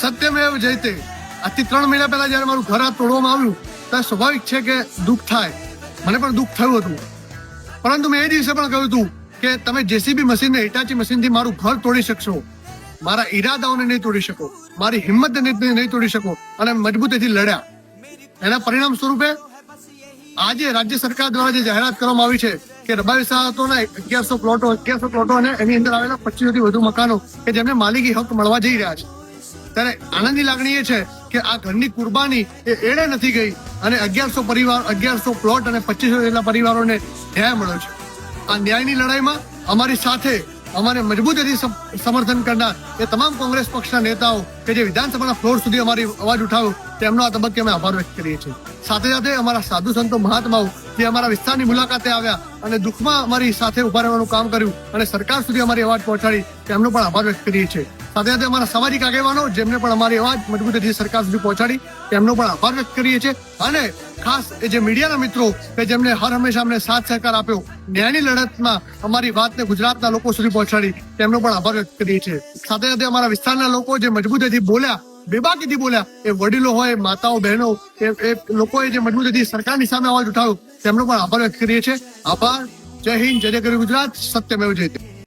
સત્યમેવ જયતે. આજથી 3 મહિના પહેલા જયારે મારું ઘર તોડવામાં આવ્યું ત્યારે સ્વાભાવિક છે કે દુઃખ થાય. મને પણ દુઃખ થયું હતું, પરંતુ મેં એ દિવસે પણ કહ્યું હતું કે તમે જેસીબી મશીનને હિટાચી મશીનથી મારું ઘર તોડી શકશો, મારા ઈરાદાઓને નહીં તોડી શકો, મારી હિંમતને નહીં તોડી શકો. અને મજબૂતીથી લડ્યા. એના પરિણામ સ્વરૂપે આજે રાજ્ય સરકાર દ્વારા જે જાહેરાત કરવામાં આવી છે કે રબારી વસાહતોના 1100 પ્લોટો અને એની અંદર આવેલા 25 થી વધુ મકાનો કે જેમને માલિકી હક મળવા જઈ રહ્યા છે, ત્યારે આનંદની લાગણી એ છે કે આ ઘરની કુરબાની એ એળે નથી ગઈ અને 1100 પ્લોટ અને 2500 જેટલા પરિવારોને ન્યાય મળ્યો છે. આ ન્યાયની લડાઈમાં અમારી સાથે અમારે મજબૂતીથી સમર્થન કરનાર એ તમામ કોંગ્રેસ પક્ષના નેતાઓ કે જે વિધાનસભાના ફ્લોર સુધી અમારી અવાજ ઉઠાવ્યો તેમનો આ તબક્કે અમે આભાર વ્યક્ત કરીએ છીએ. સાથે સાથે અમારા સાધુ સંતો મહાત્માઓ જે અમારા વિસ્તારની મુલાકાતે આવ્યા અને દુઃખમાં અમારી સાથે ઉભા રહેવાનું કામ કર્યું અને સરકાર સુધી અમારી અવાજ પહોંચાડી તેમનો પણ આભાર વ્યક્ત કરીએ છીએ. સાથે સાથે અમારા સામાજિક આગેવાનો જેમને પણ અમારી અવાજ મજબૂતીથી સરકાર સુધી પહોંચાડી તેમનો પણ આભાર વ્યક્ત કરીએ છીએ. અને ખાસ એ જે મીડિયાના મિત્રો કે જેમને હર હંમેશા અમને સાથ સહકાર આપ્યો, ન્યાયની લડતમાં અમારી વાતને ગુજરાતના લોકો સુધી પહોંચાડી તેમનો પણ આભાર વ્યક્ત કરીએ છીએ. સાથે સાથે અમારા વિસ્તારના લોકો જે મજબૂતીથી બોલ્યા, બેબાકીથી બોલ્યા, એ વડીલો હોય, માતાઓ, બહેનો, એ લોકોએ જે મજબૂતીથી સરકારની સામે અવાજ ઉઠાવ્યો તેમનો પણ આભાર વ્યક્ત કરીએ છીએ. આભાર. જય હિન્દ, જય જય ગરવી ગુજરાત. સત્યમેવ જયતે.